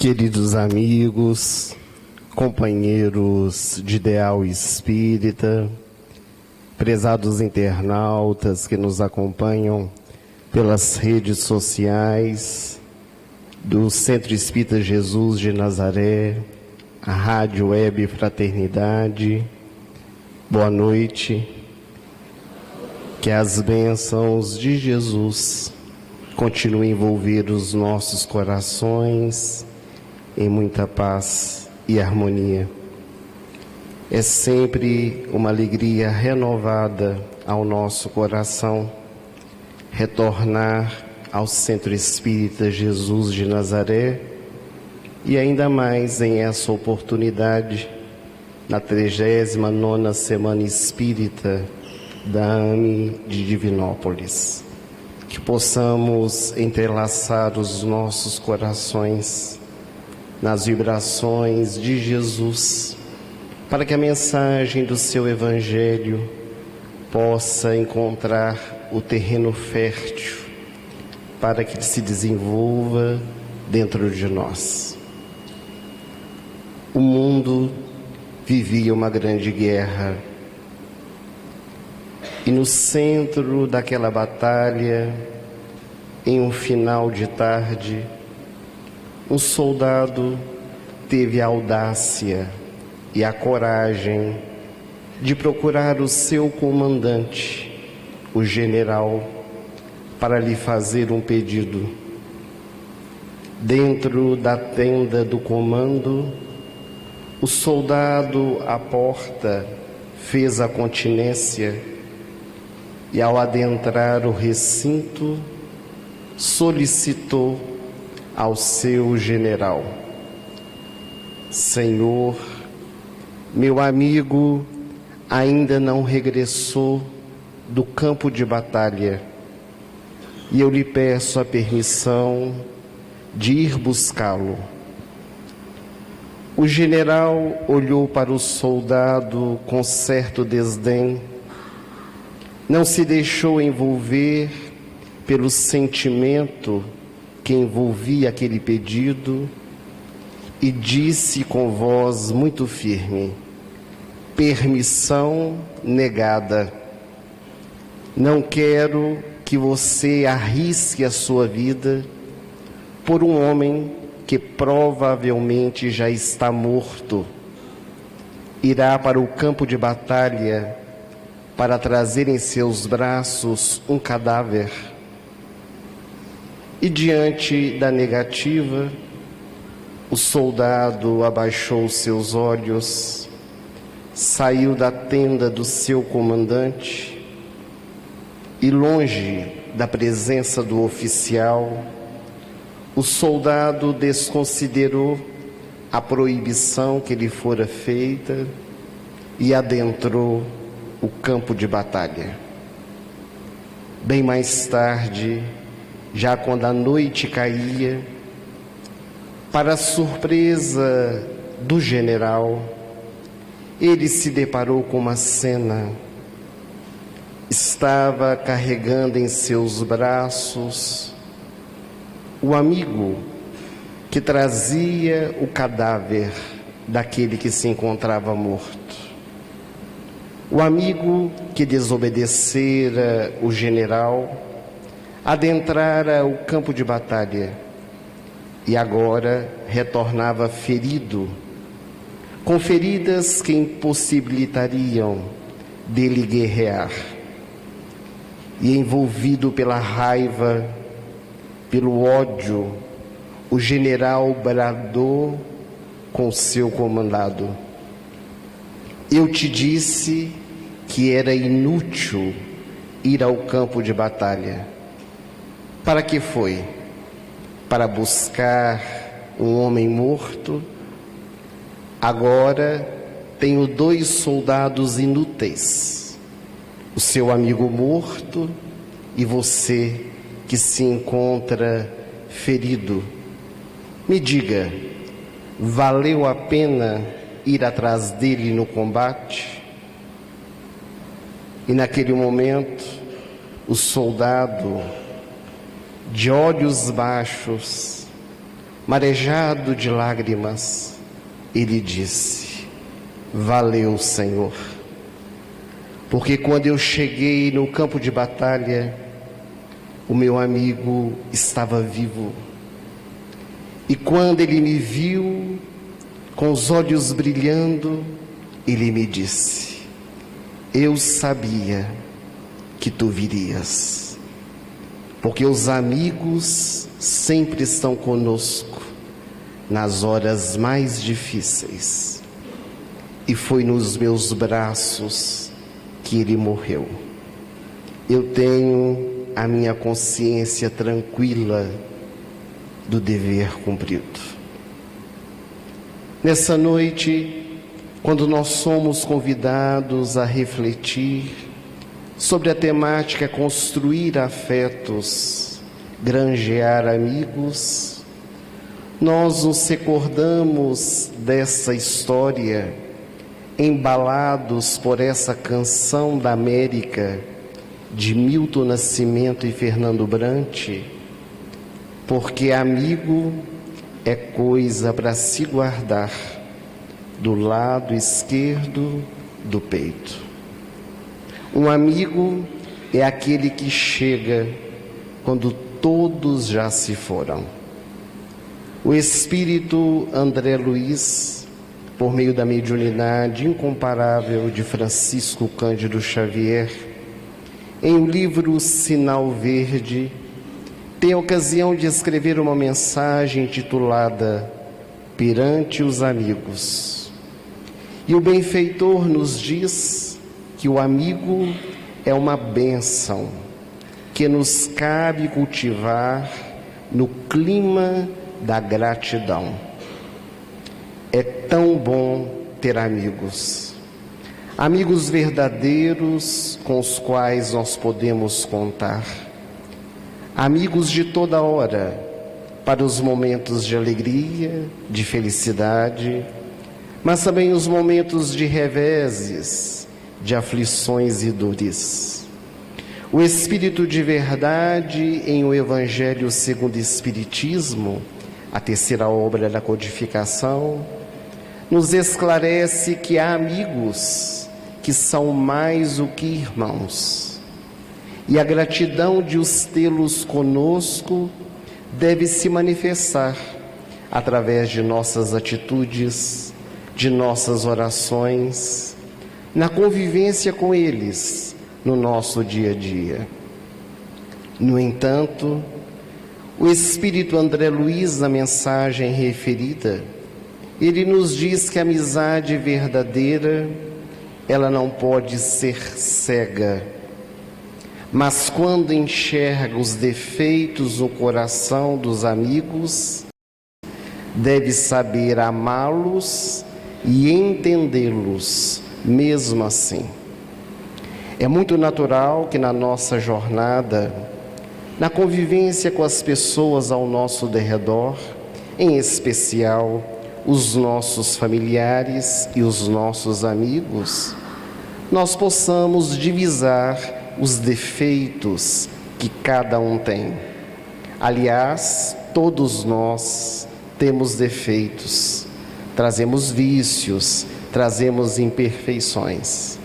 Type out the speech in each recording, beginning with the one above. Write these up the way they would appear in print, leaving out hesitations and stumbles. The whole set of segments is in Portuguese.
Queridos amigos, companheiros de ideal espírita, prezados internautas que nos acompanham pelas redes sociais do Centro Espírita Jesus de Nazaré, a Rádio Web Fraternidade, boa noite. Que as bênçãos de Jesus continuem a envolver os nossos corações em muita paz e harmonia. É sempre uma alegria renovada ao nosso coração retornar ao Centro Espírita Jesus de Nazaré e ainda mais em essa oportunidade, na 39ª Semana Espírita da AME de Divinópolis, que possamos entrelaçar os nossos corações nas vibrações de Jesus, para que a mensagem do seu Evangelho possa encontrar o terreno fértil, para que ele se desenvolva dentro de nós. O mundo vivia uma grande guerra, e no centro daquela batalha, em um final de tarde, um soldado teve a audácia e a coragem de procurar o seu comandante, o general, para lhe fazer um pedido. Dentro da tenda do comando, o soldado à porta fez a continência e, ao adentrar o recinto, solicitou ao seu general: Senhor, meu amigo ainda não regressou do campo de batalha e eu lhe peço a permissão de ir buscá-lo. O general olhou para o soldado com certo desdém, não se deixou envolver pelo sentimento que envolvia aquele pedido e disse com voz muito firme: permissão negada. Não quero que você arrisque a sua vida por um homem que provavelmente já está morto. Irá para o campo de batalha para trazer em seus braços um cadáver. E diante da negativa, o soldado abaixou seus olhos, saiu da tenda do seu comandante e, longe da presença do oficial, o soldado desconsiderou a proibição que lhe fora feita e adentrou o campo de batalha. Bem mais tarde, já quando a noite caía, para a surpresa do general, ele se deparou com uma cena. Estava carregando em seus braços o amigo que trazia o cadáver daquele que se encontrava morto. O amigo que desobedecera o general, adentrara o campo de batalha e agora retornava ferido, com feridas que impossibilitariam dele guerrear. E envolvido pela raiva, pelo ódio, o general bradou com seu comandado: eu te disse que era inútil ir ao campo de batalha. Para que foi? Para buscar um homem morto? Agora tenho 2 soldados inúteis: o seu amigo morto e você que se encontra ferido. Me diga, valeu a pena ir atrás dele no combate? E naquele momento, o soldado, de olhos baixos, Marejado de lágrimas, ele disse: valeu, Senhor, porque quando eu cheguei no campo de batalha, o meu amigo estava vivo. E quando ele me viu, com os olhos brilhando, ele me disse: eu sabia que tu virias, porque os amigos sempre estão conosco nas horas mais difíceis. E foi nos meus braços que ele morreu. Eu tenho a minha consciência tranquila do dever cumprido. Nessa noite, quando nós somos convidados a refletir sobre a temática construir afetos, granjear amigos, nós nos recordamos dessa história, embalados por essa canção da América de Milton Nascimento e Fernando Brant, porque amigo é coisa para se guardar do lado esquerdo do peito. Um amigo é aquele que chega quando todos já se foram. O espírito André Luiz, por meio da mediunidade incomparável de Francisco Cândido Xavier, em o livro Sinal Verde, tem a ocasião de escrever uma mensagem intitulada Perante os Amigos. E o benfeitor nos diz que o amigo é uma bênção que nos cabe cultivar no clima da gratidão. É tão bom ter amigos, amigos verdadeiros com os quais nós podemos contar, amigos de toda hora, para os momentos de alegria, de felicidade, mas também os momentos de reveses, de aflições e dores. O Espírito de verdade em o Evangelho segundo o Espiritismo, a terceira obra da codificação, nos esclarece que há amigos que são mais do que irmãos. E a gratidão de os tê-los conosco deve se manifestar através de nossas atitudes, de nossas orações, na convivência com eles no nosso dia a dia. No entanto, o Espírito André Luiz, na mensagem referida, ele nos diz que a amizade verdadeira, ela não pode ser cega, mas quando enxerga os defeitos no coração dos amigos, deve saber amá-los e entendê-los mesmo assim. É muito natural que na nossa jornada, na convivência com as pessoas ao nosso derredor, em especial os nossos familiares e os nossos amigos, nós possamos divisar os defeitos que cada um tem. Aliás, todos nós temos defeitos, trazemos vícios, trazemos imperfeições.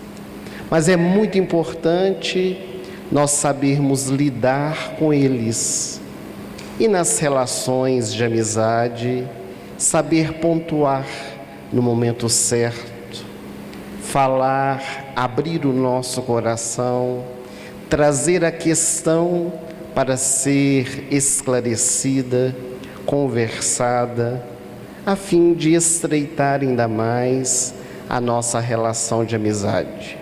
Mas é muito importante nós sabermos lidar com eles. E nas relações de amizade, saber pontuar no momento certo, falar, abrir o nosso coração, trazer a questão para ser esclarecida, conversada, a fim de estreitar ainda mais a nossa relação de amizade.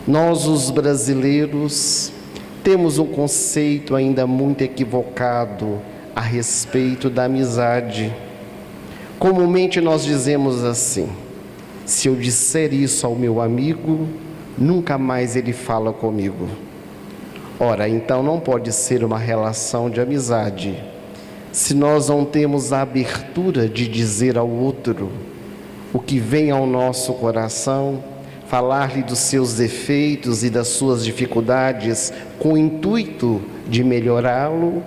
Nós, os brasileiros, temos um conceito ainda muito equivocado a respeito da amizade. Comumente nós dizemos assim: se eu disser isso ao meu amigo, nunca mais ele fala comigo. Ora, então não pode ser uma relação de amizade, se nós não temos a abertura de dizer ao outro o que vem ao nosso coração, falar-lhe dos seus defeitos e das suas dificuldades com o intuito de melhorá-lo,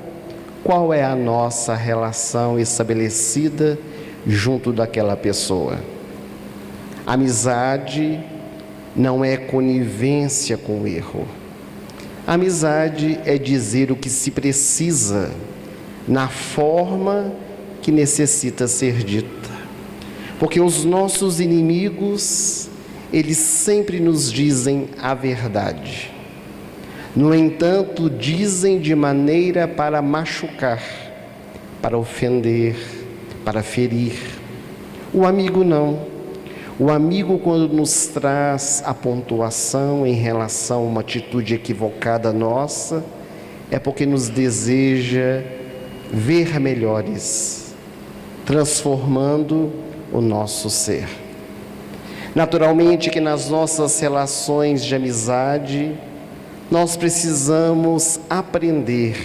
qual é a nossa relação estabelecida junto daquela pessoa. Amizade não é conivência com o erro. Amizade é dizer o que se precisa, na forma que necessita ser dita. Porque os nossos inimigos, eles sempre nos dizem a verdade. No entanto, dizem de maneira para machucar, para ofender, para ferir. O amigo não. O amigo, quando nos traz a pontuação em relação a uma atitude equivocada nossa, é porque nos deseja ver melhores, transformando o nosso ser. Naturalmente que nas nossas relações de amizade, nós precisamos aprender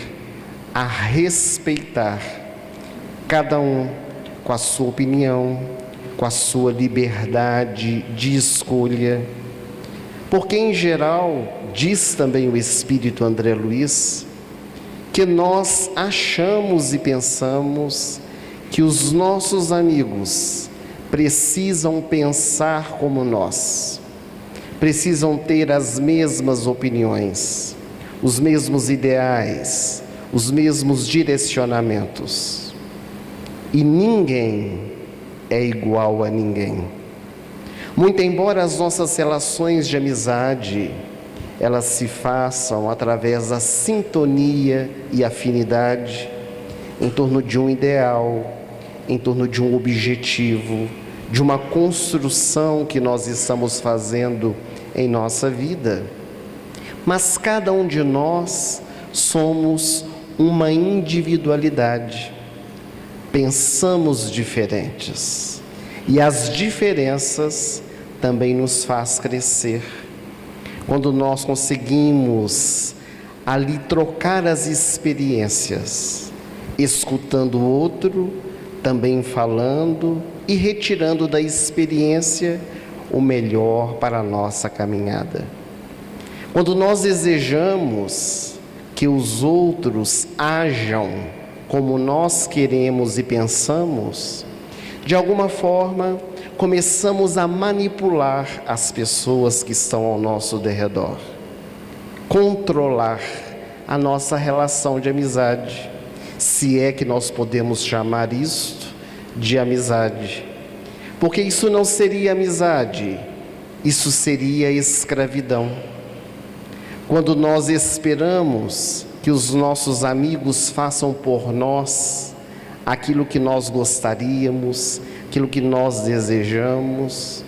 a respeitar cada um com a sua opinião, com a sua liberdade de escolha. Porque, em geral, diz também o Espírito André Luiz, que nós achamos e pensamos que os nossos amigos precisam pensar como nós, precisam ter as mesmas opiniões, os mesmos ideais, os mesmos direcionamentos. E ninguém é igual a ninguém. Muito embora as nossas relações de amizade, elas se façam através da sintonia e afinidade, em torno de um ideal, em torno de um objetivo, de uma construção que nós estamos fazendo em nossa vida. Mas cada um de nós somos uma individualidade. Pensamos diferentes. E as diferenças também nos faz crescer. Quando nós conseguimos ali trocar as experiências, escutando o outro, também falando e retirando da experiência o melhor para a nossa caminhada. Quando nós desejamos que os outros ajam como nós queremos e pensamos, de alguma forma começamos a manipular as pessoas que estão ao nosso derredor, controlar a nossa relação de amizade, se é que nós podemos chamar isto de amizade, porque isso não seria amizade, isso seria escravidão. Quando nós esperamos que os nossos amigos façam por nós aquilo que nós gostaríamos, aquilo que nós desejamos,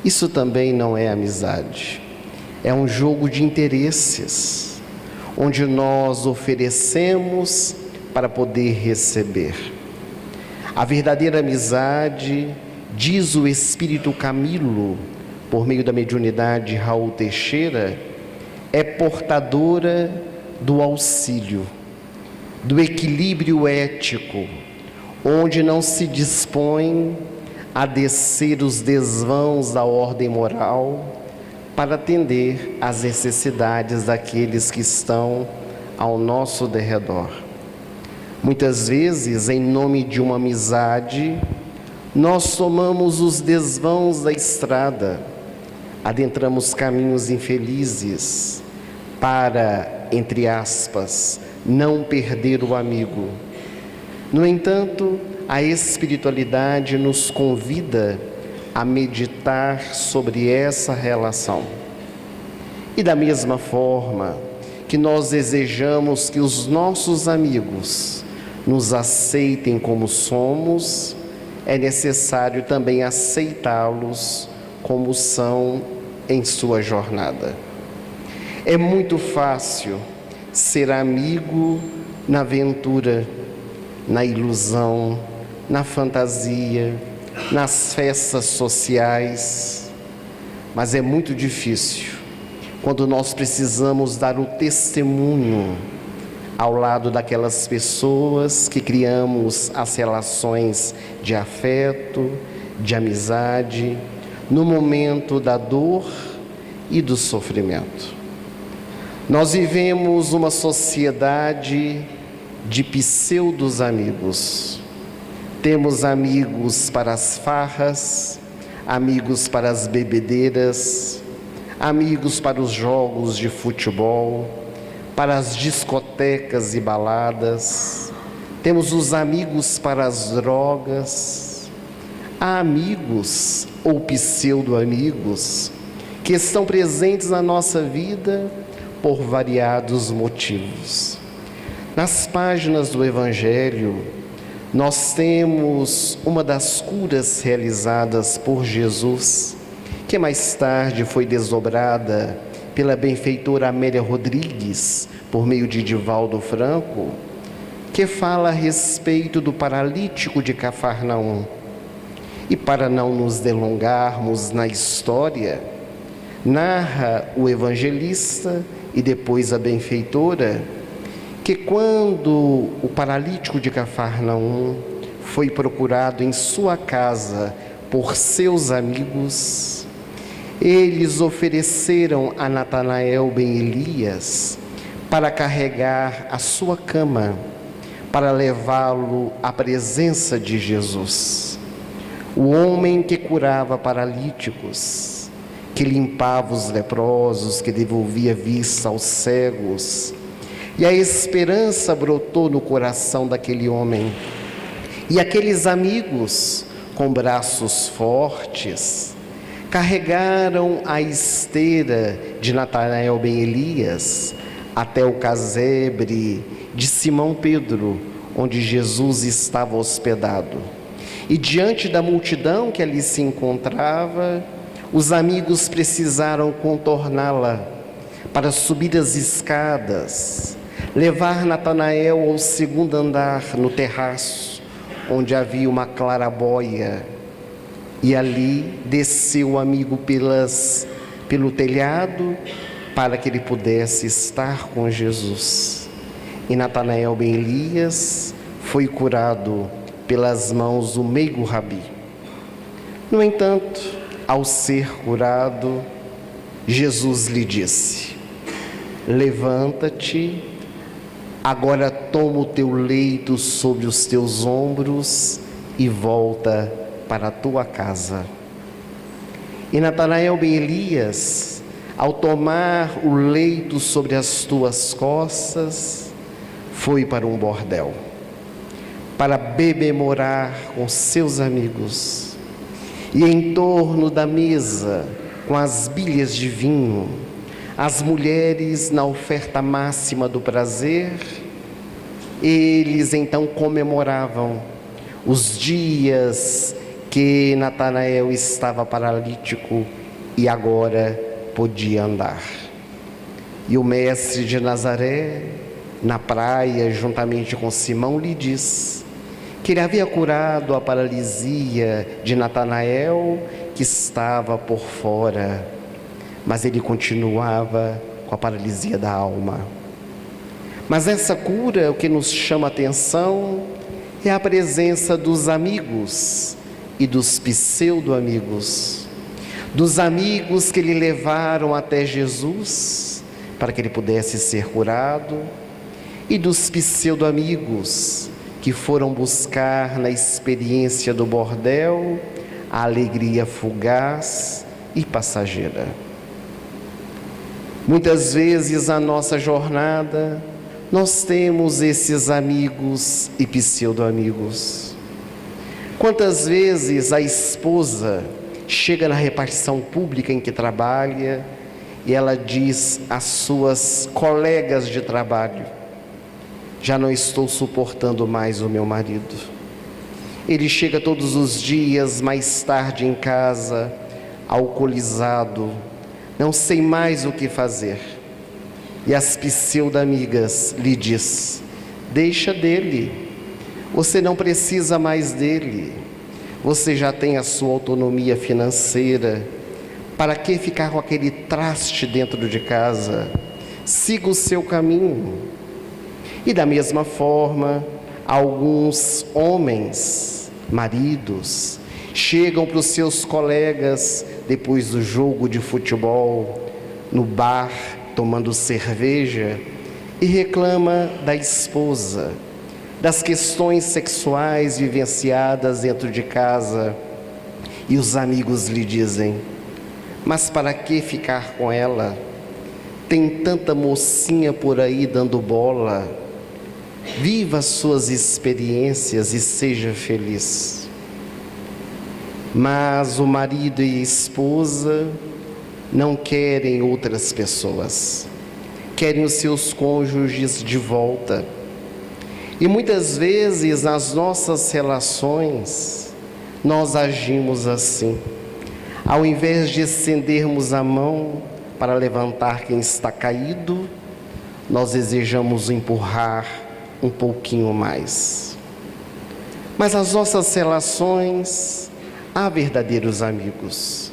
isso também não é amizade. É um jogo de interesses, onde nós oferecemos para poder receber. A verdadeira amizade, diz o Espírito Camilo, por meio da mediunidade Raul Teixeira, é portadora do auxílio, do equilíbrio ético, onde não se dispõe a descer os desvãos da ordem moral para atender às necessidades daqueles que estão ao nosso derredor. Muitas vezes, em nome de uma amizade, nós tomamos os desvãos da estrada, adentramos caminhos infelizes para, entre aspas, não perder o amigo. No entanto, a espiritualidade nos convida a meditar sobre essa relação. E da mesma forma que nós desejamos que os nossos amigos nos aceitem como somos, é necessário também aceitá-los como são em sua jornada. É muito fácil ser amigo na aventura, na ilusão, na fantasia, nas festas sociais, mas é muito difícil quando nós precisamos dar o testemunho ao lado daquelas pessoas que criamos as relações de afeto, de amizade, no momento da dor e do sofrimento. Nós vivemos uma sociedade de pseudos amigos. Temos amigos para as farras, amigos para as bebedeiras, amigos para os jogos de futebol, para as discotecas e baladas. Temos os amigos para as drogas. Há amigos ou pseudo-amigos que estão presentes na nossa vida por variados motivos. Nas páginas do Evangelho, nós temos uma das curas realizadas por Jesus, que mais tarde foi desdobrada pela benfeitora Amélia Rodrigues, por meio de Divaldo Franco, que fala a respeito do paralítico de Cafarnaum. E para não nos delongarmos na história, narra o evangelista e depois a benfeitora que quando o paralítico de Cafarnaum foi procurado em sua casa por seus amigos, eles ofereceram a Natanael ben Elias para carregar a sua cama, para levá-lo à presença de Jesus. O homem que curava paralíticos, que limpava os leprosos, que devolvia vista aos cegos. E a esperança brotou no coração daquele homem. E aqueles amigos, com braços fortes, carregaram a esteira de Natanael ben Elias até o casebre de Simão Pedro, onde Jesus estava hospedado. E diante da multidão que ali se encontrava, os amigos precisaram contorná-la para subir as escadas, levar Natanael ao segundo andar, no terraço, onde havia uma claraboia. E ali desceu o amigo pelo telhado para que ele pudesse estar com Jesus. E Natanael ben Elias foi curado pelas mãos do meigo Rabi. No entanto, ao ser curado, Jesus lhe disse: levanta-te, agora toma o teu leito sobre os teus ombros e volta para a tua casa. E Natanael ben Elias, ao tomar o leito sobre as tuas costas, foi para um bordel, para bebemorar com seus amigos. E em torno da mesa, com as bilhas de vinho, as mulheres na oferta máxima do prazer, eles então comemoravam os dias que Natanael estava paralítico e agora podia andar. E o mestre de Nazaré, na praia, juntamente com Simão, lhe diz que ele havia curado a paralisia de Natanael, que estava por fora, mas ele continuava com a paralisia da alma. Mas essa cura, o que nos chama a atenção é a presença dos amigos e dos pseudo-amigos, dos amigos que lhe levaram até Jesus para que ele pudesse ser curado, e dos pseudo-amigos que foram buscar na experiência do bordel a alegria fugaz e passageira. Muitas vezes na nossa jornada nós temos esses amigos e pseudo-amigos. Quantas vezes a esposa chega na repartição pública em que trabalha e ela diz às suas colegas de trabalho: já não estou suportando mais o meu marido. Ele chega todos os dias mais tarde em casa, alcoolizado, não sei mais o que fazer. E as pseudo-amigas lhe diz: deixa dele, você não precisa mais dele, você já tem a sua autonomia financeira, para que ficar com aquele traste dentro de casa? Siga o seu caminho. E da mesma forma, alguns homens, maridos, chegam para os seus colegas depois do jogo de futebol, no bar, tomando cerveja, e reclama da esposa: das questões sexuais vivenciadas dentro de casa, e os amigos lhe dizem: mas para que ficar com ela? Tem tanta mocinha por aí dando bola. Viva suas experiências e seja feliz. Mas o marido e a esposa não querem outras pessoas, querem os seus cônjuges de volta. E muitas vezes nas nossas relações nós agimos assim. Ao invés de estendermos a mão para levantar quem está caído, nós desejamos empurrar um pouquinho mais. Mas nas nossas relações há verdadeiros amigos,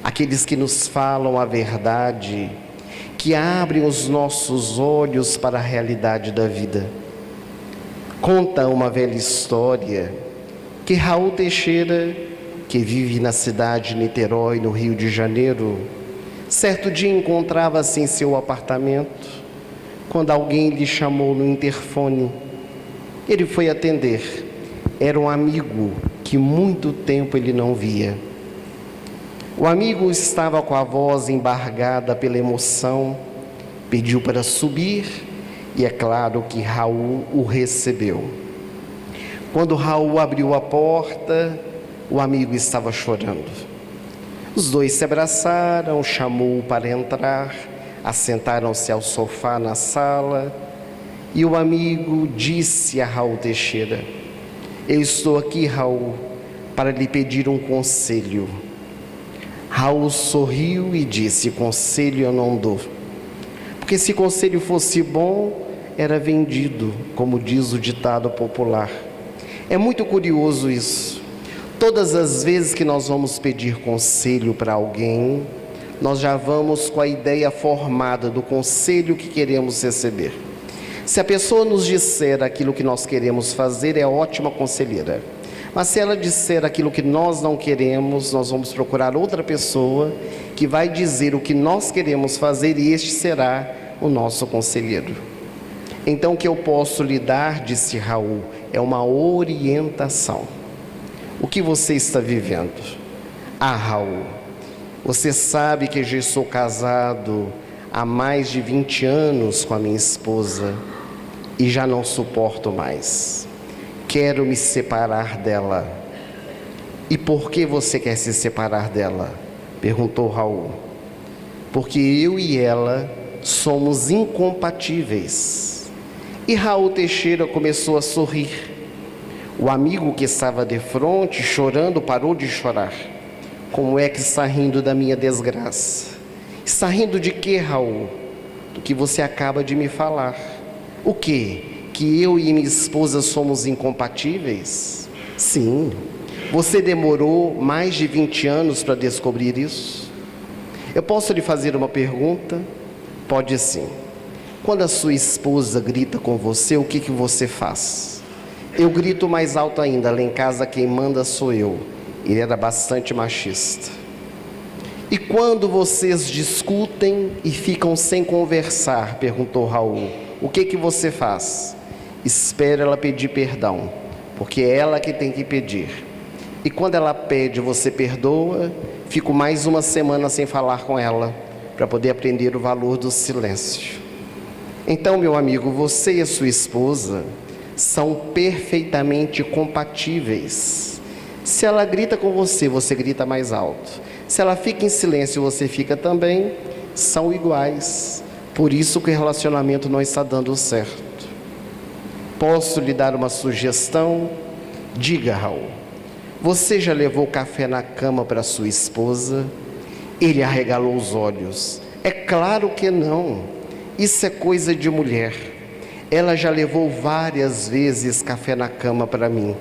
aqueles que nos falam a verdade, que abrem os nossos olhos para a realidade da vida. Conta uma velha história que Raul Teixeira, que vive na cidade de Niterói, no Rio de Janeiro, certo dia encontrava-se em seu apartamento, quando alguém lhe chamou no interfone. Ele foi atender. Era um amigo que muito tempo ele não via. O amigo estava com a voz embargada pela emoção, pediu para subir e é claro que Raul o recebeu. Quando Raul abriu a porta, o amigo estava chorando. Os dois se abraçaram, chamou-o para entrar, assentaram-se ao sofá na sala e o amigo disse a Raul Teixeira: eu estou aqui, Raul, para lhe pedir um conselho. Raul sorriu e disse: conselho eu não dou, porque se conselho fosse bom, era vendido, como diz o ditado popular. É muito curioso isso. Todas as vezes que nós vamos pedir conselho para alguém, nós já vamos com a ideia formada do conselho que queremos receber. Se a pessoa nos disser aquilo que nós queremos fazer, é ótima conselheira. Mas se ela disser aquilo que nós não queremos, nós vamos procurar outra pessoa que vai dizer o que nós queremos fazer e este será o nosso conselheiro. Então o que eu posso lhe dar, disse Raul, é uma orientação. O que você está vivendo? Ah, Raul, você sabe que já estou casado há mais de 20 anos com a minha esposa e já não suporto mais. Quero me separar dela. E por que você quer se separar dela? Perguntou Raul. Porque eu e ela somos incompatíveis. E Raul Teixeira começou a sorrir. O amigo que estava de frente, chorando, parou de chorar. Como é que está rindo da minha desgraça? Está rindo de quê, Raul? Do que você acaba de me falar. O quê? Que eu e minha esposa somos incompatíveis? Sim. Você demorou mais de 20 anos para descobrir isso? Eu posso lhe fazer uma pergunta? Pode sim. Quando a sua esposa grita com você, o que você faz? Eu grito mais alto ainda. Lá em casa quem manda sou eu. Ele era bastante machista. E quando vocês discutem e ficam sem conversar, perguntou Raul, o que você faz? Espera ela pedir perdão, porque é ela que tem que pedir. E quando ela pede, você perdoa. Fico mais uma semana sem falar com ela, para poder aprender o valor do silêncio. Então, meu amigo, você e a sua esposa são perfeitamente compatíveis. Se ela grita com você, você grita mais alto. Se ela fica em silêncio, você fica também. São iguais. Por isso que o relacionamento não está dando certo. Posso lhe dar uma sugestão? Diga, Raul. Você já levou café na cama para sua esposa? Ele arregalou os olhos. É claro que não. Isso é coisa de mulher. Ela já levou várias vezes café na cama para mim.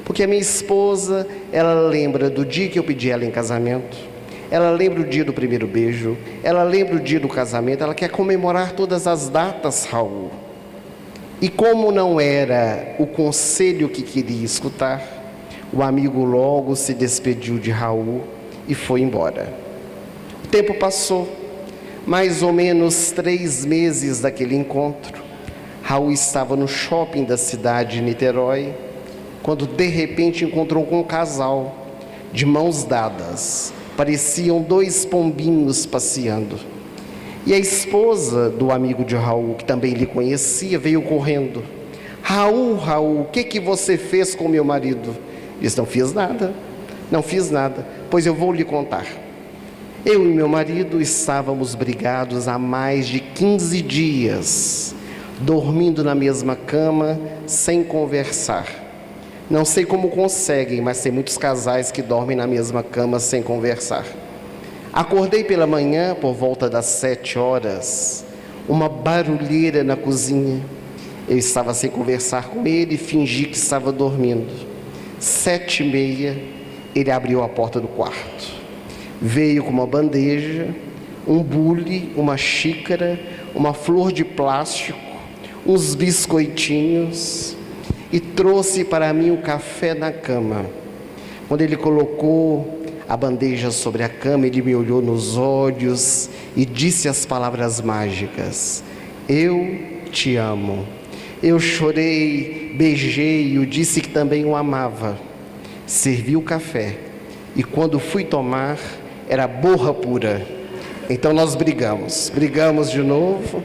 Porque a minha esposa, ela lembra do dia que eu pedi ela em casamento. Ela lembra o dia do primeiro beijo. Ela lembra o dia do casamento. Ela quer comemorar todas as datas, Raul. E como não era o conselho que queria escutar, o amigo logo se despediu de Raul e foi embora. O tempo passou. Mais ou menos 3 meses daquele encontro. Raul estava no shopping da cidade de Niterói, quando de repente encontrou com um casal, de mãos dadas. Pareciam dois pombinhos passeando. E a esposa do amigo de Raul, que também lhe conhecia, veio correndo. Raul, o que você fez com meu marido? Disse: não fiz nada, pois eu vou lhe contar. Eu e meu marido estávamos brigados há mais de 15 dias, dormindo na mesma cama, sem conversar. Não sei como conseguem, mas tem muitos casais que dormem na mesma cama sem conversar. Acordei pela manhã, por volta das 7 horas, uma barulheira na cozinha. Eu estava sem conversar com ele e fingi que estava dormindo. 7h30, ele abriu a porta do quarto. Veio com uma bandeja, um bule, uma xícara, uma flor de plástico, uns biscoitinhos e trouxe para mim o café na cama. Quando ele colocou a bandeja sobre a cama, ele me olhou nos olhos e disse as palavras mágicas: eu te amo. Eu chorei, beijei e o disse que também o amava. Servi o café e quando fui tomar, era borra pura. Então nós brigamos de novo,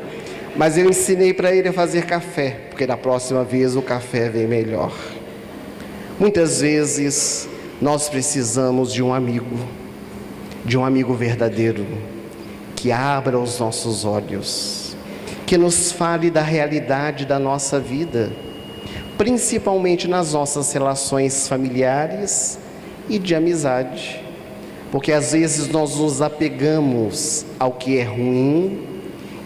mas eu ensinei para ele a fazer café, porque da próxima vez o café vem melhor. Muitas vezes nós precisamos de um amigo verdadeiro, que abra os nossos olhos, que nos fale da realidade da nossa vida, principalmente nas nossas relações familiares e de amizade, porque às vezes nós nos apegamos ao que é ruim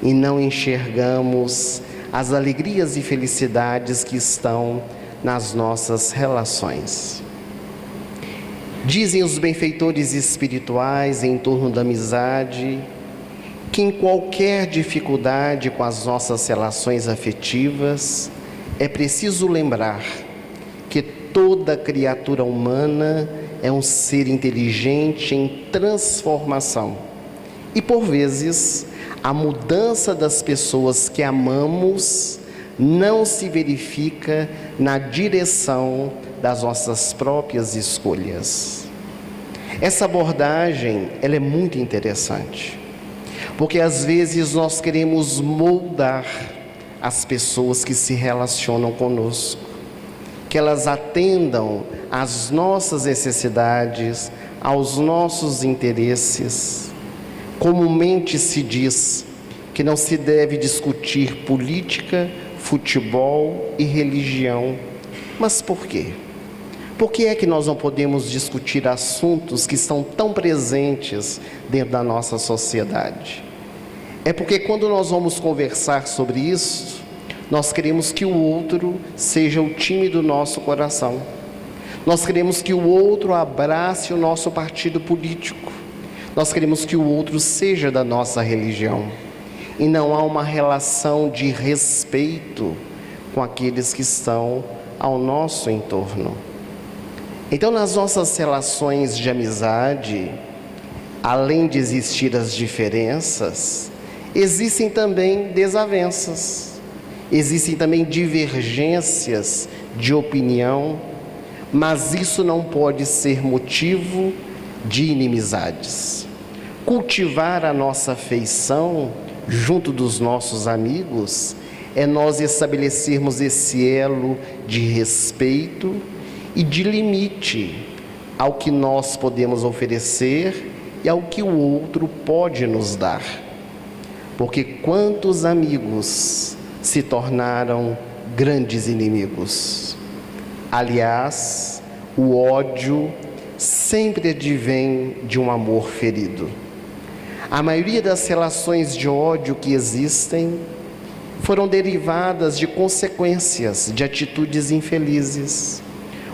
e não enxergamos as alegrias e felicidades que estão nas nossas relações. Dizem os benfeitores espirituais em torno da amizade que em qualquer dificuldade com as nossas relações afetivas é preciso lembrar que toda criatura humana é um ser inteligente em transformação e por vezes a mudança das pessoas que amamos não se verifica na direção das nossas próprias escolhas. Essa abordagem, ela é muito interessante, porque às vezes nós queremos moldar as pessoas que se relacionam conosco, que elas atendam às nossas necessidades, aos nossos interesses. Comumente se diz que não se deve discutir política, futebol e religião. Mas por quê? Por que é que nós não podemos discutir assuntos que estão tão presentes dentro da nossa sociedade? É porque quando nós vamos conversar sobre isso, nós queremos que o outro seja o time do nosso coração. Nós queremos que o outro abrace o nosso partido político. Nós queremos que o outro seja da nossa religião. E não há uma relação de respeito com aqueles que estão ao nosso entorno. Então, nas nossas relações de amizade, além de existir as diferenças, existem também desavenças, existem também divergências de opinião, mas isso não pode ser motivo de inimizades. Cultivar a nossa afeição junto dos nossos amigos é nós estabelecermos esse elo de respeito e de limite ao que nós podemos oferecer e ao que o outro pode nos dar. Porque quantos amigos se tornaram grandes inimigos? Aliás, o ódio sempre advém de um amor ferido. A maioria das relações de ódio que existem foram derivadas de consequências de atitudes infelizes,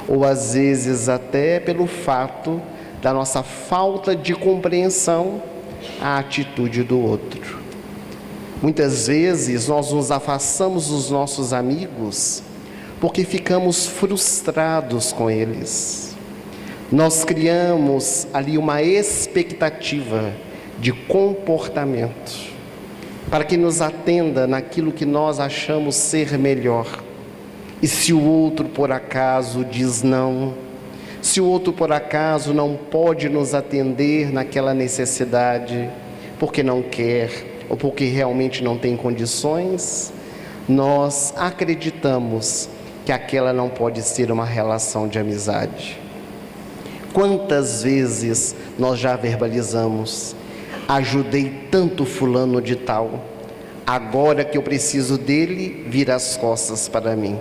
ou às vezes até pelo fato da nossa falta de compreensão à atitude do outro. Muitas vezes nós nos afastamos dos nossos amigos porque ficamos frustrados com eles. Nós criamos ali uma expectativa de comportamento. para que nos atenda naquilo que nós achamos ser melhor. E se o outro por acaso diz não, se o outro por acaso não pode nos atender naquela necessidade, porque não quer ou porque realmente não tem condições, nós acreditamos que aquela não pode ser uma relação de amizade. Quantas vezes nós já verbalizamos: ajudei tanto fulano de tal, agora que eu preciso dele, vira as costas para mim.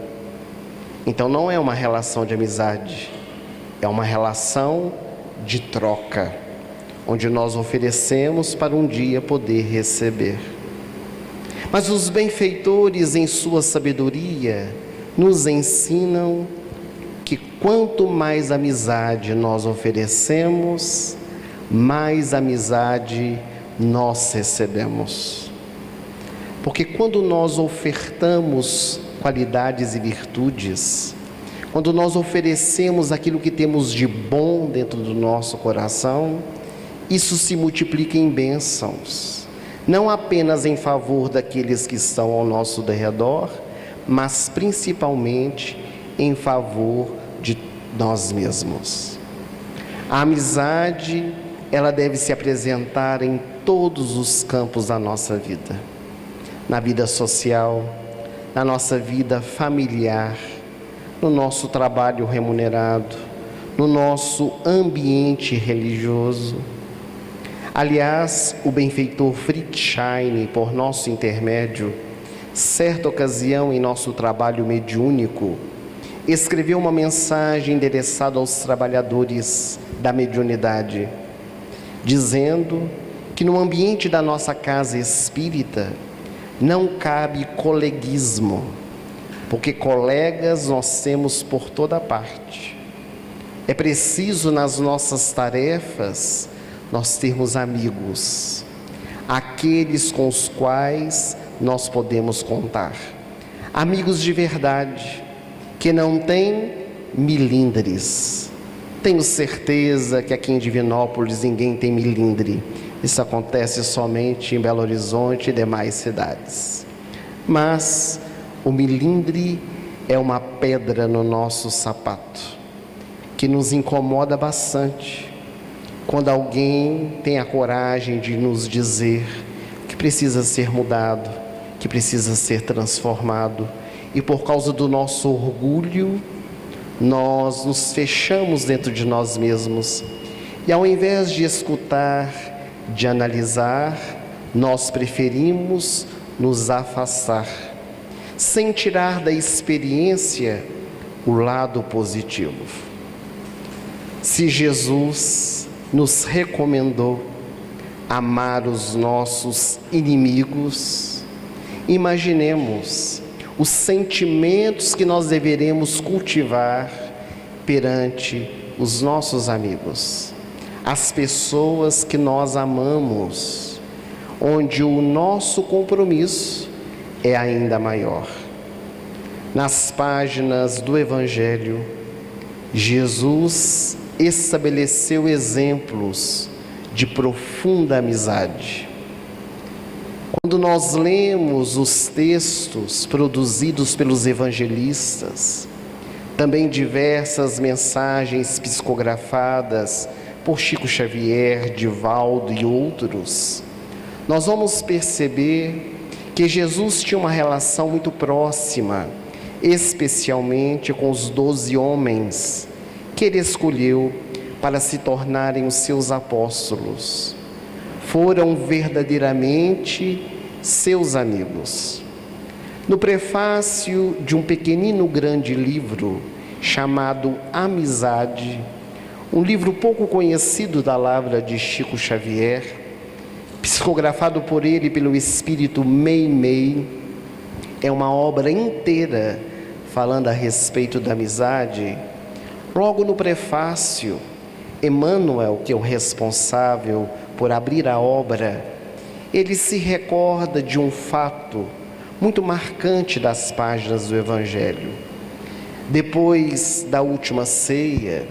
Então não é uma relação de amizade, é uma relação de troca, onde nós oferecemos para um dia poder receber. Mas os benfeitores, em sua sabedoria, nos ensinam que quanto mais amizade nós oferecemos, mais amizade nós recebemos. Porque quando nós ofertamos qualidades e virtudes, quando nós oferecemos aquilo que temos de bom dentro do nosso coração, isso se multiplica em bênçãos, não apenas em favor daqueles que estão ao nosso derredor, mas principalmente em favor de nós mesmos. A amizade, ela deve se apresentar em todos os campos da nossa vida, na vida social, na nossa vida familiar, no nosso trabalho remunerado, no nosso ambiente religioso. Aliás, o benfeitor Fritz Schein, por nosso intermédio, certa ocasião em nosso trabalho mediúnico, escreveu uma mensagem endereçada aos trabalhadores da mediunidade, dizendo que no ambiente da nossa casa espírita não cabe coleguismo, porque colegas nós temos por toda parte. É preciso nas nossas tarefas nós termos amigos, aqueles com os quais nós podemos contar, amigos de verdade, que não têm milindres. Tenho certeza que aqui em Divinópolis ninguém tem milindre. Isso acontece somente em Belo Horizonte e demais cidades. Mas o milindre é uma pedra no nosso sapato, que nos incomoda bastante, quando alguém tem a coragem de nos dizer que precisa ser mudado, que precisa ser transformado, e por causa do nosso orgulho, nós nos fechamos dentro de nós mesmos, e ao invés de escutar, de analisar, nós preferimos nos afastar, sem tirar da experiência o lado positivo. Se Jesus nos recomendou amar os nossos inimigos, imaginemos os sentimentos que nós deveremos cultivar perante os nossos amigos, as pessoas que nós amamos, onde o nosso compromisso é ainda maior. Nas páginas do Evangelho, Jesus estabeleceu exemplos de profunda amizade. Quando nós lemos os textos produzidos pelos evangelistas, também diversas mensagens psicografadas por Chico Xavier, Divaldo e outros, nós vamos perceber que Jesus tinha uma relação muito próxima, especialmente com os 12 homens que ele escolheu para se tornarem os seus apóstolos. Foram verdadeiramente seus amigos. No prefácio de um pequenino grande livro chamado Amizade, um livro pouco conhecido da lavra de Chico Xavier, psicografado por ele pelo espírito Meimei, é uma obra inteira falando a respeito da amizade. Logo no prefácio, Emmanuel, que é o responsável por abrir a obra, ele se recorda de um fato muito marcante das páginas do Evangelho. Depois da última ceia,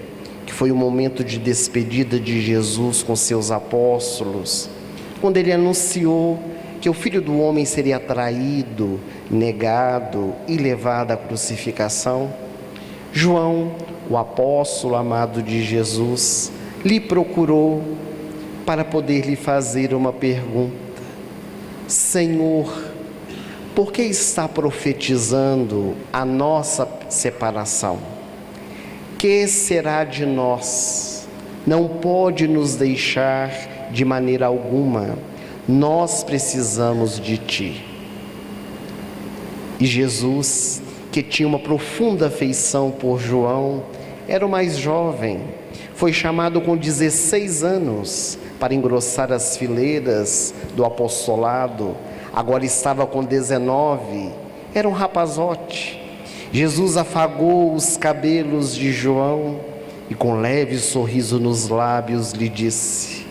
que foi o momento de despedida de Jesus com seus apóstolos, quando ele anunciou que o Filho do Homem seria traído, negado e levado à crucificação, João, o apóstolo amado de Jesus, lhe procurou para poder lhe fazer uma pergunta: Senhor, por que está profetizando a nossa separação? Que será de nós? Não pode nos deixar de maneira alguma. Nós precisamos de Ti. E Jesus, que tinha uma profunda afeição por João, era o mais jovem. Foi chamado com 16 anos para engrossar as fileiras do apostolado. Agora estava com 19, era um rapazote. Jesus afagou os cabelos de João e, com leve sorriso nos lábios, lhe disse: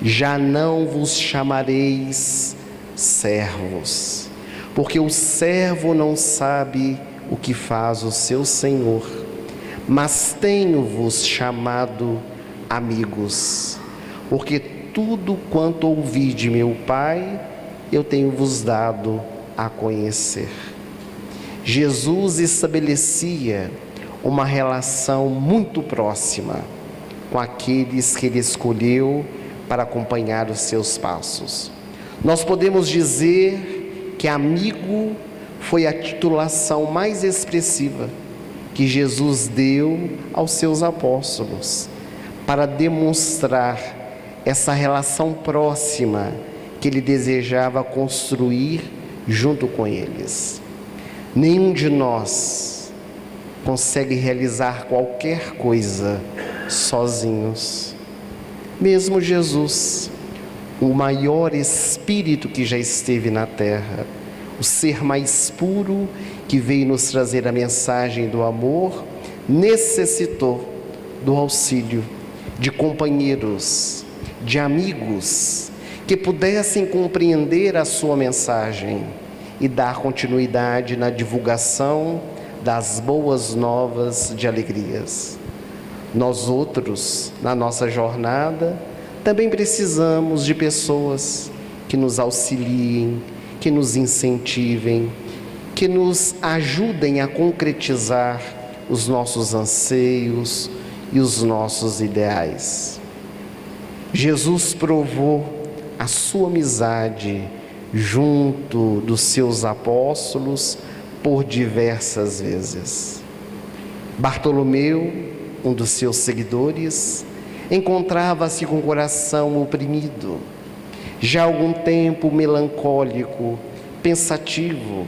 já não vos chamareis servos, porque o servo não sabe o que faz o seu senhor, mas tenho-vos chamado amigos, porque tudo quanto ouvi de meu Pai, eu tenho-vos dado a conhecer. Jesus estabelecia uma relação muito próxima com aqueles que Ele escolheu para acompanhar os seus passos. Nós podemos dizer que amigo foi a titulação mais expressiva que Jesus deu aos seus apóstolos, para demonstrar essa relação próxima que Ele desejava construir junto com eles. Nenhum de nós consegue realizar qualquer coisa sozinhos. Mesmo Jesus, o maior espírito que já esteve na terra, o ser mais puro que veio nos trazer a mensagem do amor, necessitou do auxílio de companheiros, de amigos, que pudessem compreender a sua mensagem e dar continuidade na divulgação das boas novas de alegrias. Nós outros, na nossa jornada, também precisamos de pessoas que nos auxiliem, que nos incentivem, que nos ajudem a concretizar os nossos anseios e os nossos ideais. Jesus provou a sua amizade junto dos seus apóstolos por diversas vezes. Bartolomeu, um dos seus seguidores, encontrava-se com o coração oprimido, já há algum tempo melancólico, pensativo,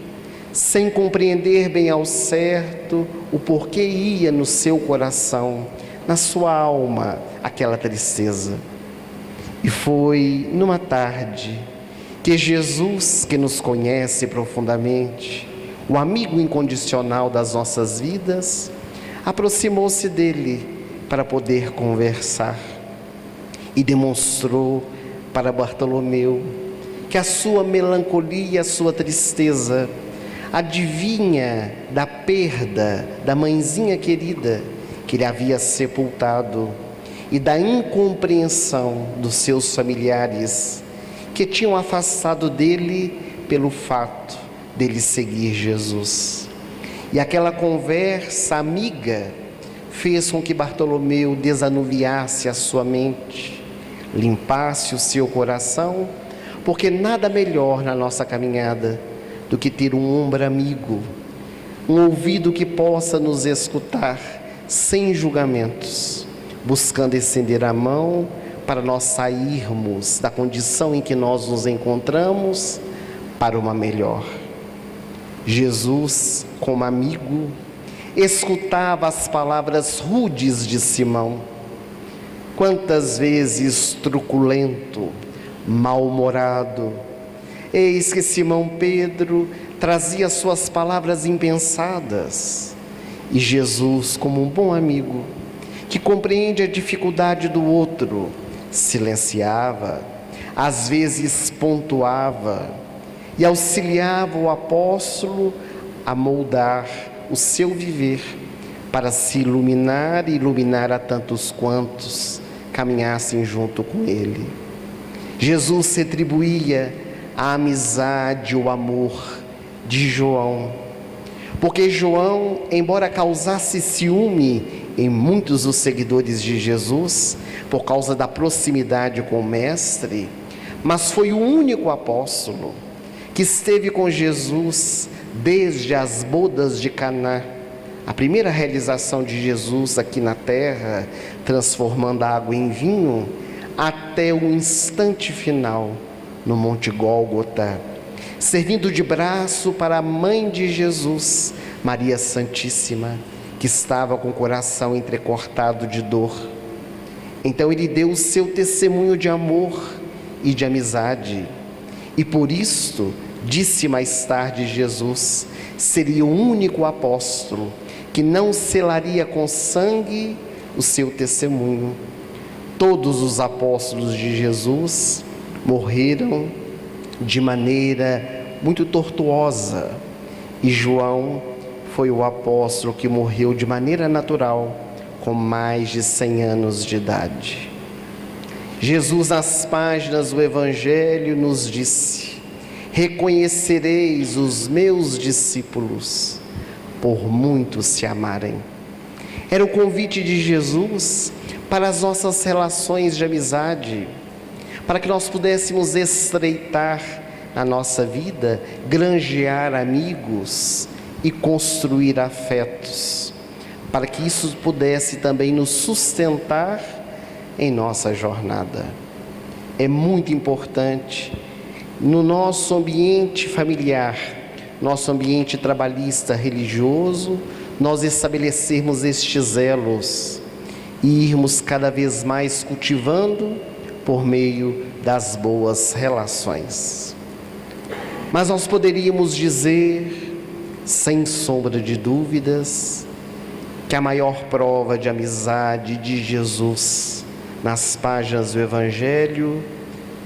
sem compreender bem ao certo o porquê ia no seu coração, na sua alma, aquela tristeza. E foi numa tarde que Jesus, que nos conhece profundamente, o amigo incondicional das nossas vidas, aproximou-se dele para poder conversar e demonstrou para Bartolomeu que a sua melancolia, a sua tristeza adivinha da perda da mãezinha querida que ele havia sepultado e da incompreensão dos seus familiares que tinham afastado dele pelo fato dele seguir Jesus. E aquela conversa amiga fez com que Bartolomeu desanuviasse a sua mente, limpasse o seu coração, porque nada melhor na nossa caminhada do que ter um ombro amigo, um ouvido que possa nos escutar sem julgamentos, buscando estender a mão para nós sairmos da condição em que nós nos encontramos para uma melhor. Jesus, como amigo, escutava as palavras rudes de Simão. Quantas vezes truculento, mal-humorado, eis que Simão Pedro trazia suas palavras impensadas. E Jesus, como um bom amigo, que compreende a dificuldade do outro, silenciava, às vezes pontuava, e auxiliava o apóstolo a moldar o seu viver para se iluminar e iluminar a tantos quantos caminhassem junto com ele. Jesus retribuía a amizade, o amor de João. Porque João, embora causasse ciúme em muitos dos seguidores de Jesus, por causa da proximidade com o Mestre, mas foi o único apóstolo que esteve com Jesus desde as bodas de Caná, a primeira realização de Jesus aqui na terra, transformando a água em vinho, até o instante final no Monte Gólgota, servindo de braço para a mãe de Jesus, Maria Santíssima, que estava com o coração entrecortado de dor. Então ele deu o seu testemunho de amor e de amizade, e por isto, disse mais tarde Jesus, seria o único apóstolo que não selaria com sangue o seu testemunho. Todos os apóstolos de Jesus morreram de maneira muito tortuosa, e João foi o apóstolo que morreu de maneira natural, com mais de 100 anos de idade. Jesus, nas páginas do Evangelho, nos disse: reconhecereis os meus discípulos por muitos se amarem. Era o convite de Jesus para as nossas relações de amizade, para que nós pudéssemos estreitar a nossa vida, granjear amigos e construir afetos, para que isso pudesse também nos sustentar em nossa jornada. É muito importante no nosso ambiente familiar, nosso ambiente trabalhista, religioso, nós estabelecermos estes elos e irmos cada vez mais cultivando por meio das boas relações. Mas nós poderíamos dizer, sem sombra de dúvidas, que a maior prova de amizade de Jesus nas páginas do Evangelho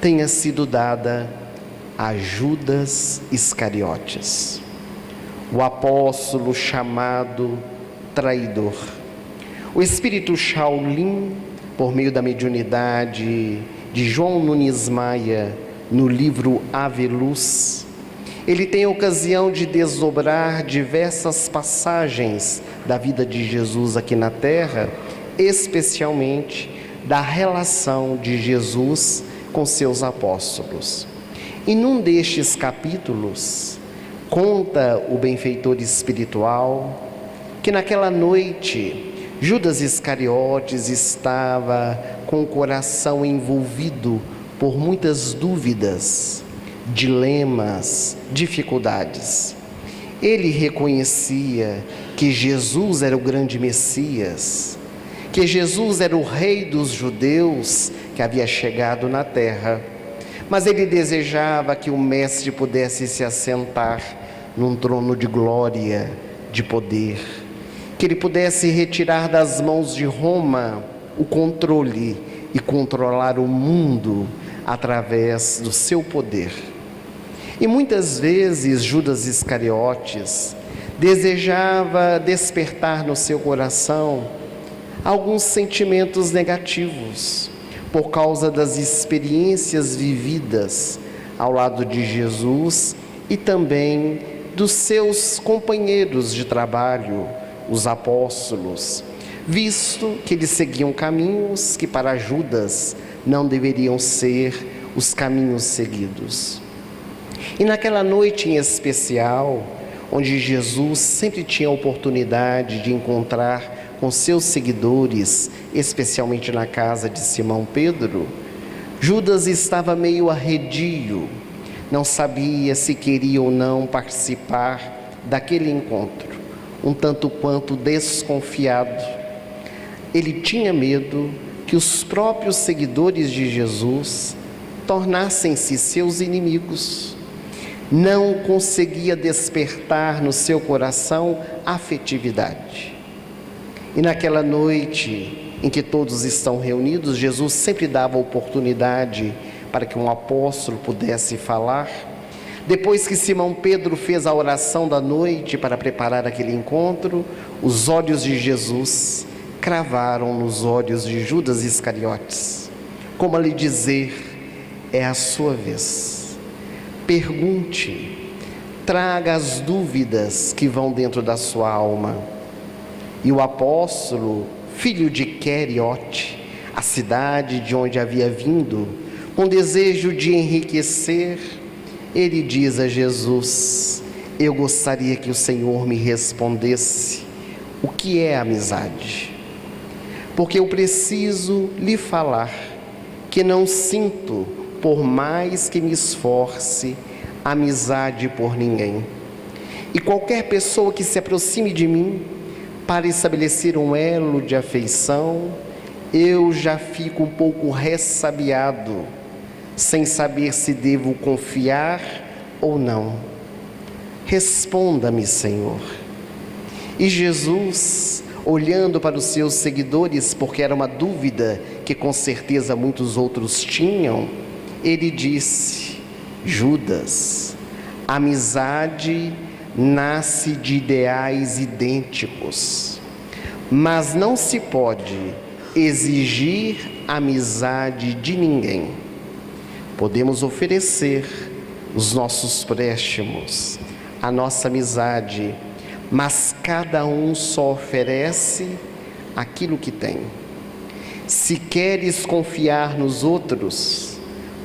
tenha sido dada a Judas Iscariotes, o apóstolo chamado traidor. O espírito Shaolin, por meio da mediunidade de João Nunes Maia, no livro Ave Luz, ele tem a ocasião de desdobrar diversas passagens da vida de Jesus aqui na terra, especialmente da relação de Jesus com seus apóstolos. E num destes capítulos, conta o benfeitor espiritual que naquela noite Judas Iscariotes estava com o coração envolvido por muitas dúvidas, dilemas, dificuldades. Ele reconhecia que Jesus era o grande Messias, que Jesus era o Rei dos judeus que havia chegado na terra, mas ele desejava que o Mestre pudesse se assentar num trono de glória, de poder, que ele pudesse retirar das mãos de Roma o controle e controlar o mundo através do seu poder. E muitas vezes Judas Iscariotes desejava despertar no seu coração alguns sentimentos negativos por causa das experiências vividas ao lado de Jesus e também dos seus companheiros de trabalho, os apóstolos, visto que eles seguiam caminhos que para Judas não deveriam ser os caminhos seguidos. E naquela noite em especial, onde Jesus sempre tinha a oportunidade de encontrar com seus seguidores, especialmente na casa de Simão Pedro, Judas estava meio arredio, não sabia se queria ou não participar daquele encontro, um tanto quanto desconfiado. Ele tinha medo que os próprios seguidores de Jesus tornassem-se seus inimigos. Não conseguia despertar no seu coração afetividade. E naquela noite em que todos estão reunidos, Jesus sempre dava oportunidade para que um apóstolo pudesse falar. Depois que Simão Pedro fez a oração da noite para preparar aquele encontro, os olhos de Jesus cravaram nos olhos de Judas Iscariotes, como a lhe dizer: é a sua vez. pergunte, traga as dúvidas que vão dentro da sua alma. E o apóstolo, filho de Queriote, a cidade de onde havia vindo, com desejo de enriquecer, ele diz a Jesus: eu gostaria que o Senhor me respondesse o que é amizade, porque eu preciso lhe falar que não sinto, por mais que me esforce, amizade por ninguém. E qualquer pessoa que se aproxime de mim para estabelecer um elo de afeição, eu já fico um pouco ressabiado, sem saber se devo confiar ou não. Responda-me, Senhor. E Jesus, olhando para os seus seguidores, porque era uma dúvida que com certeza muitos outros tinham, ele disse: Judas, amizade nasce de ideais idênticos, mas não se pode exigir amizade de ninguém. Podemos oferecer os nossos préstimos, a nossa amizade, mas cada um só oferece aquilo que tem. Se queres confiar nos outros,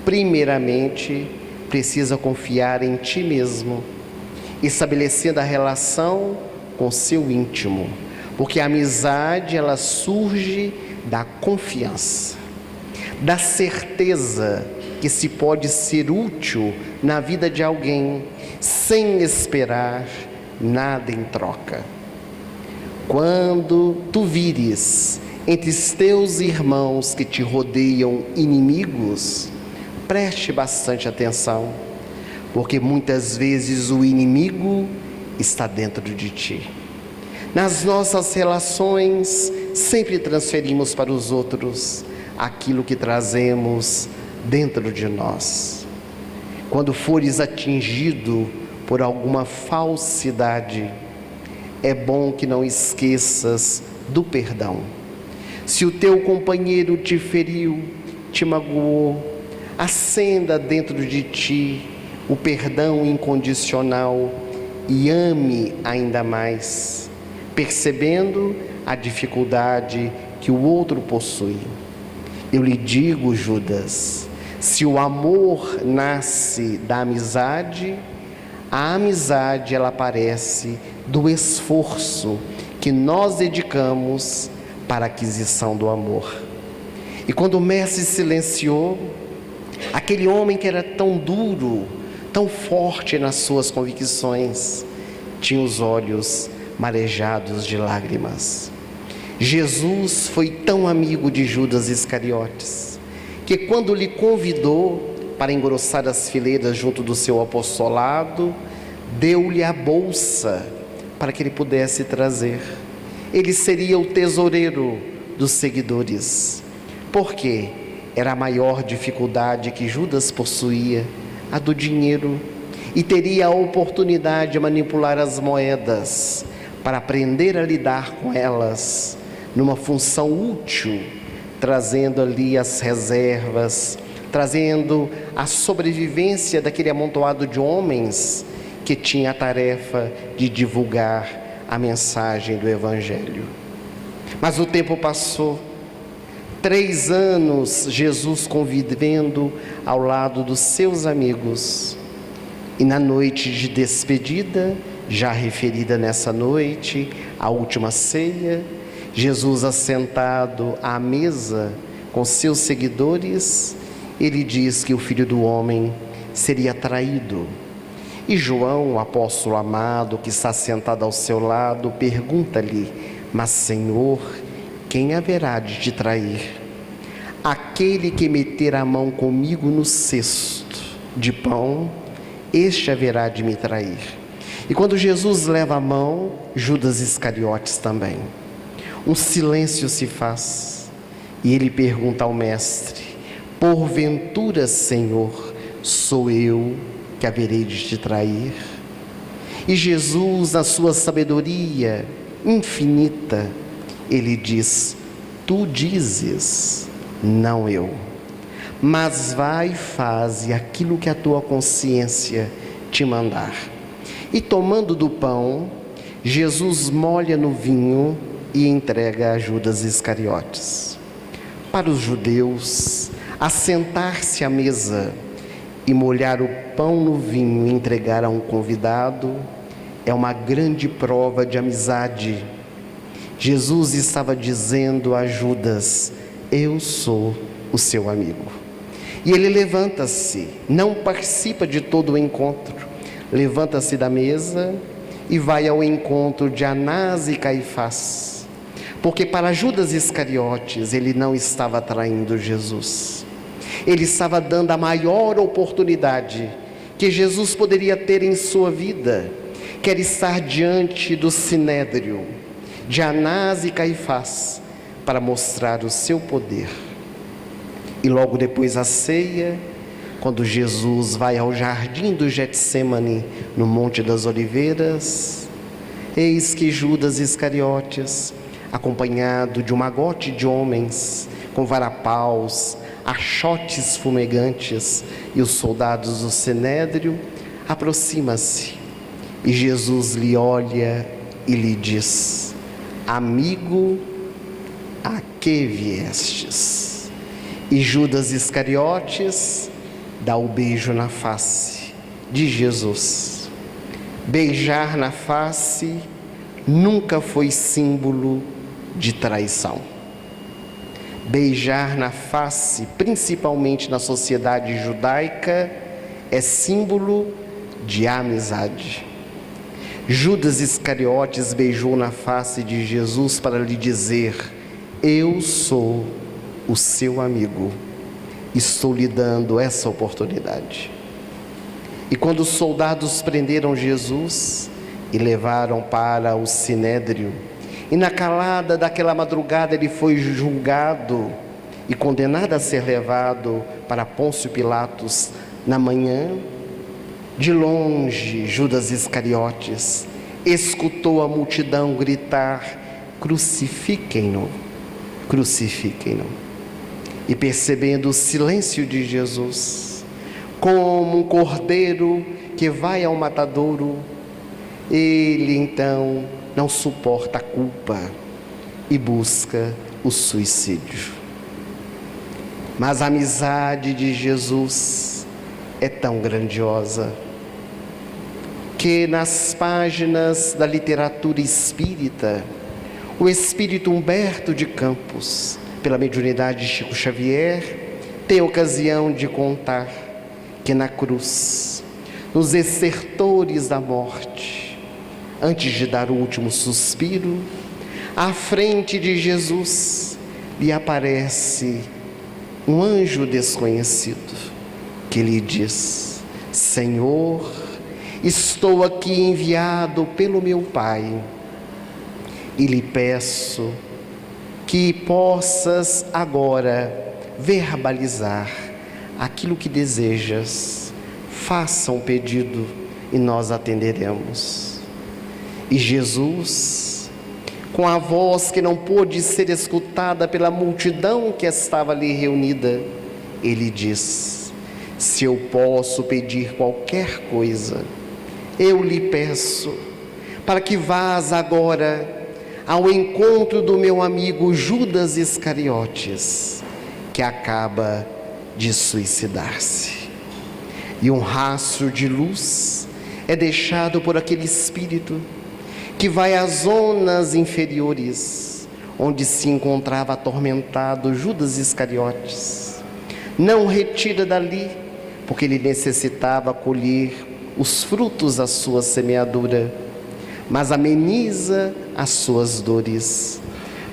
primeiramente precisa confiar em ti mesmo, estabelecendo a relação com seu íntimo, porque a amizade, ela surge da confiança, da certeza que se pode ser útil na vida de alguém sem esperar nada em troca. Quando tu vires entre os teus irmãos que te rodeiam inimigos, preste bastante atenção, porque muitas vezes o inimigo está dentro de ti. Nas nossas relações, sempre transferimos para os outros aquilo que trazemos dentro de nós. Quando fores atingido por alguma falsidade, é bom que não esqueças do perdão. Se o teu companheiro te feriu, te magoou, acenda dentro de ti o perdão incondicional e ame ainda mais, percebendo a dificuldade que o outro possui. Eu lhe digo, Judas, se o amor nasce da amizade, a amizade, ela aparece do esforço que nós dedicamos para a aquisição do amor. E quando o mestre silenciou, aquele homem que era tão duro, tão forte nas suas convicções, tinha os olhos marejados de lágrimas. Jesus foi tão amigo de Judas Iscariotes, que quando lhe convidou para engrossar as fileiras junto do seu apostolado, deu-lhe a bolsa para que ele pudesse trazer. Ele seria o tesoureiro dos seguidores, porque era a maior dificuldade que Judas possuía, a do dinheiro, e teria a oportunidade de manipular as moedas para aprender a lidar com elas numa função útil, trazendo ali as reservas, trazendo a sobrevivência daquele amontoado de homens que tinha a tarefa de divulgar a mensagem do Evangelho. Mas o tempo passou, 3 anos Jesus convivendo ao lado dos seus amigos, e na noite de despedida, já referida nessa noite, a última ceia, Jesus assentado à mesa com seus seguidores, ele diz que o Filho do Homem seria traído. E João, o apóstolo amado, que está sentado ao seu lado, pergunta-lhe: mas Senhor, quem haverá de te trair? Aquele que meter a mão comigo no cesto de pão, este haverá de me trair. E quando Jesus leva a mão, Judas Iscariotes também. Um silêncio se faz, e ele pergunta ao mestre: porventura, Senhor, sou eu que haverei de te trair? E Jesus, na sua sabedoria infinita, ele diz: tu dizes, não eu. mas vai e faze aquilo que a tua consciência te mandar. E tomando do pão, Jesus molha no vinho e entrega a Judas Iscariotes. Para os judeus, assentar-se à mesa e molhar o pão no vinho e entregar a um convidado é uma grande prova de amizade. Jesus estava dizendo a Judas: eu sou o seu amigo. E ele levanta-se, não participa de todo o encontro, levanta-se da mesa e vai ao encontro de Anás e Caifás, porque para Judas Iscariotes ele não estava traindo Jesus. Ele estava dando a maior oportunidade que Jesus poderia ter em sua vida, que era estar diante do sinédrio de Anás e Caifás para mostrar o seu poder. E logo depois da ceia, quando Jesus vai ao jardim do Getsêmani, no Monte das Oliveiras, eis que Judas Iscariotes, acompanhado de um magote de homens, com varapaus, achotes fumegantes e os soldados do sinédrio, aproxima-se. E Jesus lhe olha e lhe diz: amigo, a que viestes? E Judas Iscariotes dá o beijo na face de Jesus. Beijar na face nunca foi símbolo de traição. Beijar na face, principalmente na sociedade judaica, é símbolo de amizade. Judas Iscariotes beijou na face de Jesus para lhe dizer: eu sou o seu amigo, estou lhe dando essa oportunidade. E quando os soldados prenderam Jesus e levaram para o sinédrio, e na calada daquela madrugada ele foi julgado e condenado a ser levado para Pôncio Pilatos na manhã, de longe Judas Iscariotes escutou a multidão gritar: crucifiquem-no, crucifiquem-no. E percebendo o silêncio de Jesus, como um cordeiro que vai ao matadouro, ele então não suporta a culpa e busca o suicídio. Mas a amizade de Jesus é tão grandiosa que nas páginas da literatura espírita, o espírito Humberto de Campos, pela mediunidade de Chico Xavier, tem ocasião de contar que na cruz, nos estertores da morte, antes de dar o último suspiro, à frente de Jesus lhe aparece um anjo desconhecido que lhe diz: Senhor, estou aqui enviado pelo meu Pai e lhe peço que possas agora verbalizar aquilo que desejas. Faça um pedido e nós atenderemos. E Jesus, com a voz que não pôde ser escutada pela multidão que estava ali reunida, ele diz: se eu posso pedir qualquer coisa, eu lhe peço para que vás agora ao encontro do meu amigo Judas Iscariotes, que acaba de suicidar-se. E um rastro de luz é deixado por aquele espírito que vai às zonas inferiores, onde se encontrava atormentado Judas Iscariotes. Não retira dali, porque ele necessitava colher os frutos da sua semeadura, mas ameniza as suas dores,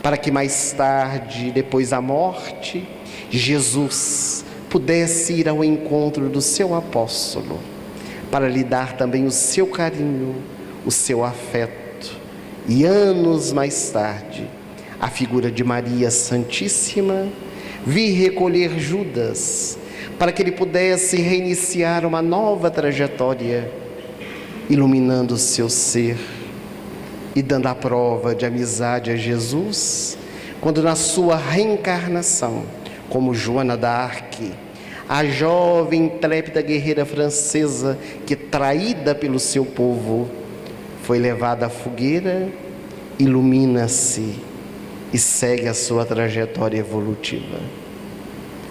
para que mais tarde, depois da morte, Jesus pudesse ir ao encontro do seu apóstolo, para lhe dar também o seu carinho, o seu afeto. E anos mais tarde, a figura de Maria Santíssima vir recolher Judas, para que ele pudesse reiniciar uma nova trajetória, iluminando o seu ser e dando a prova de amizade a Jesus, quando na sua reencarnação, como Joana d'Arc, a jovem intrépida guerreira francesa que, traída pelo seu povo, foi levada à fogueira, ilumina-se e segue a sua trajetória evolutiva.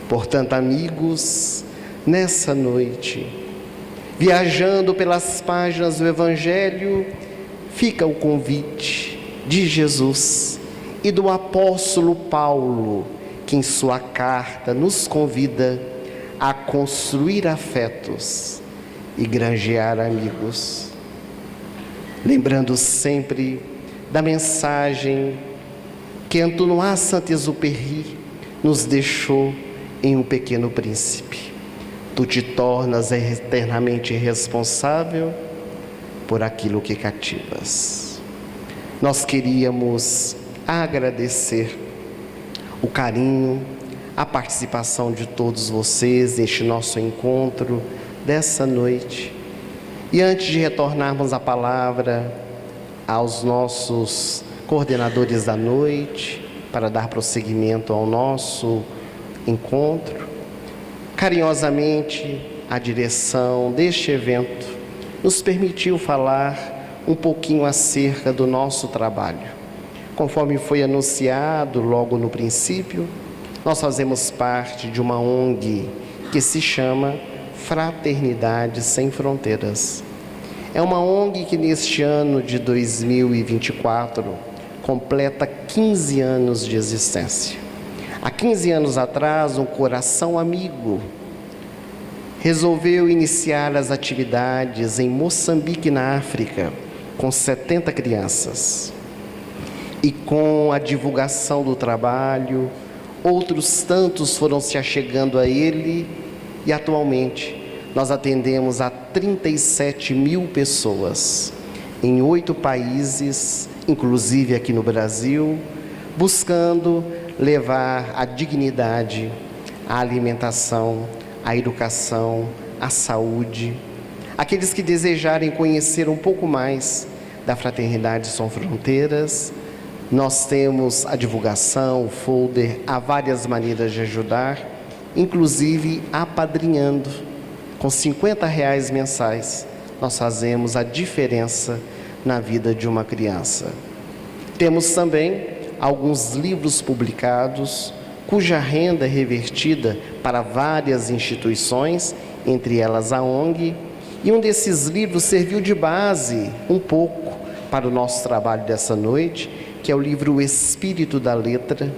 Portanto, amigos, nessa noite, viajando pelas páginas do Evangelho, fica o convite de Jesus e do apóstolo Paulo, que em sua carta nos convida a construir afetos e granjear amigos. Lembrando sempre da mensagem que Antoine Saint-Exupéry nos deixou em O Pequeno Príncipe: tu te tornas eternamente responsável por aquilo que cativas. Nós queríamos agradecer o carinho, a participação de todos vocês neste nosso encontro dessa noite. E antes de retornarmos a palavra aos nossos coordenadores da noite, para dar prosseguimento ao nosso encontro, carinhosamente a direção deste evento nos permitiu falar um pouquinho acerca do nosso trabalho. Conforme foi anunciado logo no princípio, nós fazemos parte de uma ONG que se chama Fraternidade Sem Fronteiras. É uma ONG que neste ano de 2024 completa 15 anos de existência. Há 15 anos atrás, um coração amigo resolveu iniciar as atividades em Moçambique, na África, com 70 crianças. E com a divulgação do trabalho, outros tantos foram se achegando a ele, e atualmente nós atendemos a 37 mil pessoas em 8 países, inclusive aqui no Brasil, buscando levar a dignidade, a alimentação, a educação, a saúde. Aqueles que desejarem conhecer um pouco mais da Fraternidade Sem Fronteiras, nós temos a divulgação, o folder, há várias maneiras de ajudar, inclusive apadrinhando. Com R$50 mensais, nós fazemos a diferença na vida de uma criança. Temos também alguns livros publicados, cuja renda é revertida para várias instituições, entre elas a ONG, e um desses livros serviu de base um pouco para o nosso trabalho dessa noite, que é o livro O Espírito da Letra.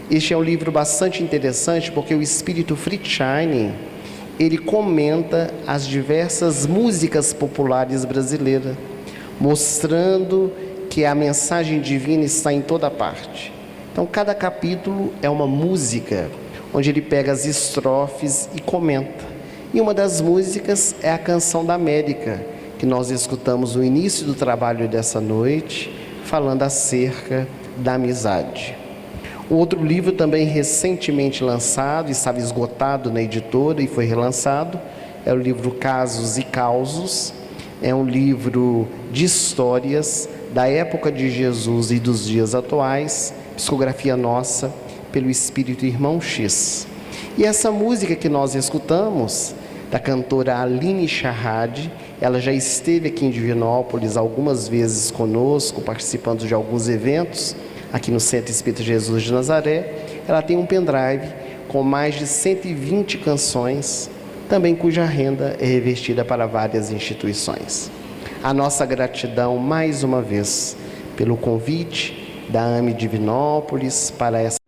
Este é um livro bastante interessante, porque o espírito Fritz Scheinin, ele comenta as diversas músicas populares brasileiras, mostrando que a mensagem divina está em toda parte. Então, cada capítulo é uma música, onde ele pega as estrofes e comenta. E uma das músicas é a Canção da América, que nós escutamos no início do trabalho dessa noite, falando acerca da amizade. O outro livro também recentemente lançado, estava esgotado na editora e foi relançado, é o livro Casos e Causos. É um livro de histórias da época de Jesus e dos dias atuais, psicografia nossa pelo Espírito Irmão X. E essa música que nós escutamos, da cantora Aline Charrade, ela já esteve aqui em Divinópolis algumas vezes conosco, participando de alguns eventos aqui no Centro Espírita Jesus de Nazaré. Ela tem um pendrive com mais de 120 canções, também cuja renda é revestida para várias instituições. A nossa gratidão mais uma vez pelo convite da AME Divinópolis para essa